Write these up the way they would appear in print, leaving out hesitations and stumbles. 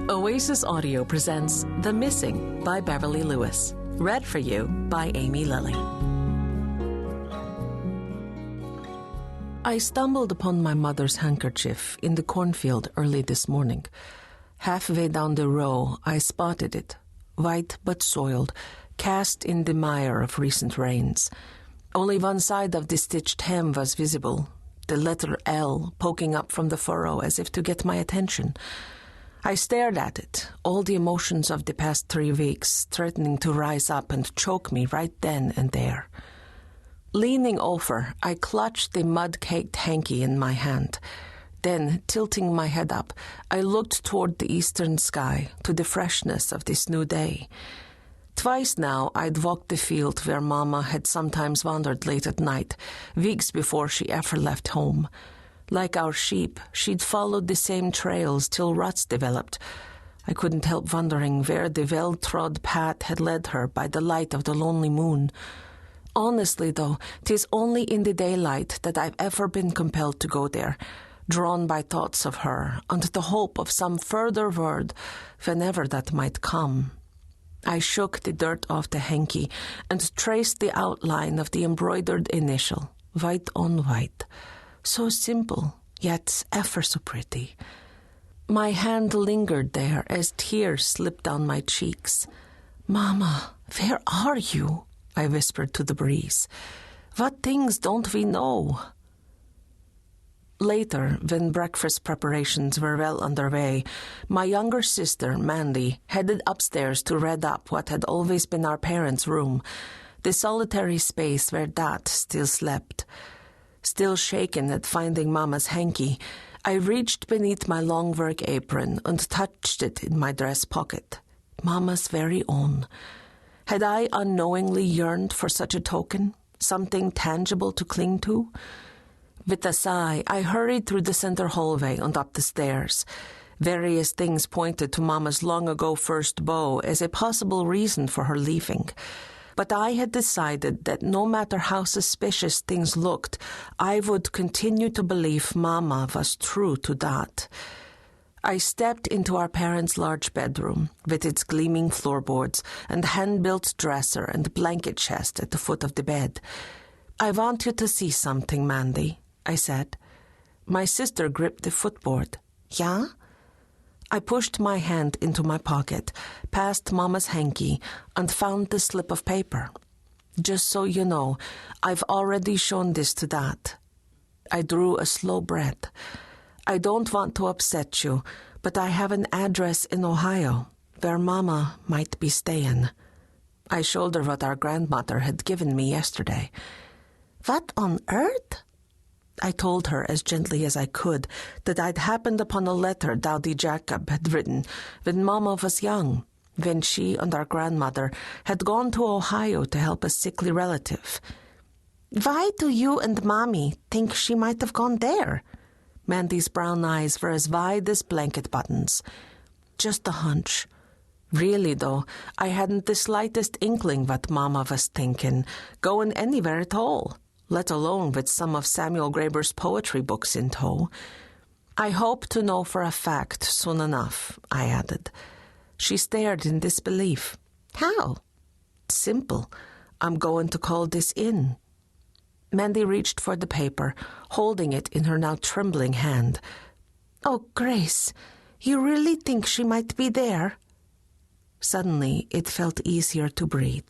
Oasis Audio presents The Missing by Beverly Lewis. Read for you by Amy Lilly. I stumbled upon my mother's handkerchief in the cornfield early this morning. Halfway down the row, I spotted it, white but soiled, cast in the mire of recent rains. Only one side of the stitched hem was visible, the letter L poking up from the furrow as if to get my attention. I stared at it, all the emotions of the past 3 weeks threatening to rise up and choke me right then and there. Leaning over, I clutched the mud-caked hanky in my hand. Then, tilting my head up, I looked toward the eastern sky, to the freshness of this new day. Twice now I'd walked the field where Mama had sometimes wandered late at night, weeks before she ever left home. Like our sheep, she'd followed the same trails till ruts developed. I couldn't help wondering where the well-trod path had led her by the light of the lonely moon. Honestly, though, 'tis only in the daylight that I've ever been compelled to go there, drawn by thoughts of her, and the hope of some further word, whenever that might come. I shook the dirt off the hanky and traced the outline of the embroidered initial, white on white. So simple, yet ever so pretty. My hand lingered there as tears slipped down my cheeks. "Mama, where are you?" I whispered to the breeze. "What things don't we know?" Later, when breakfast preparations were well underway, my younger sister, Mandy, headed upstairs to red up what had always been our parents' room, the solitary space where Dad still slept. Still shaken at finding Mama's hanky, I reached beneath my long work apron and touched it in my dress pocket. Mama's very own. Had I unknowingly yearned for such a token, something tangible to cling to? With a sigh, I hurried through the center hallway and up the stairs. Various things pointed to Mama's long-ago first beau as a possible reason for her leaving. But I had decided that no matter how suspicious things looked, I would continue to believe Mama was true to that. I stepped into our parents' large bedroom, with its gleaming floorboards and hand-built dresser and blanket chest at the foot of the bed. "I want you to see something, Mandy," I said. My sister gripped the footboard. "Yeah?" I pushed my hand into my pocket, past Mama's hanky, and found the slip of paper. "Just so you know, I've already shown this to Dad." I drew a slow breath. "I don't want to upset you, but I have an address in Ohio, where Mama might be staying." I showed her what our grandmother had given me yesterday. "What on earth?" I told her as gently as I could that I'd happened upon a letter Dowdy Jacob had written when Mama was young, when she and our grandmother had gone to Ohio to help a sickly relative. "Why do you and Mommy think she might have gone there?" Mandy's brown eyes were as wide as blanket buttons. "Just a hunch. Really, though, I hadn't the slightest inkling what Mama was thinking, going anywhere at all, let alone with some of Samuel Graeber's poetry books in tow. I hope to know for a fact soon enough," I added. She stared in disbelief. "How?" "Simple. I'm going to call this in." Mandy reached for the paper, holding it in her now trembling hand. "Oh, Grace, you really think she might be there?" Suddenly, it felt easier to breathe.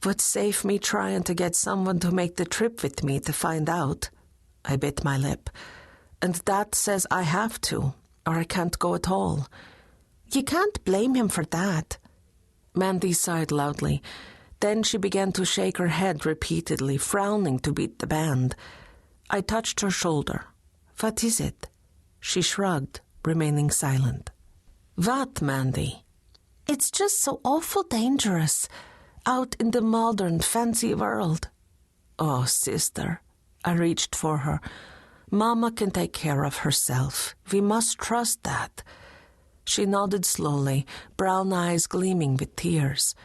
Would save me trying to get someone to make the trip with me to find out. I bit my lip. "And Dad says I have to, or I can't go at all." "You can't blame him for that." Mandy sighed loudly. Then she began to shake her head repeatedly, frowning to beat the band. I touched her shoulder. "What is it?" She shrugged, remaining silent. "What, Mandy?" "It's just so awful dangerous, out in the modern, fancy world." "Oh, sister." I reached for her. "Mama can take care of herself. We must trust that." She nodded slowly, brown eyes gleaming with tears.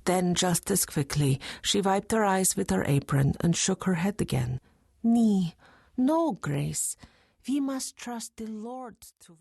Then, just as quickly, she wiped her eyes with her apron and shook her head again. "No, Grace. We must trust the Lord to..."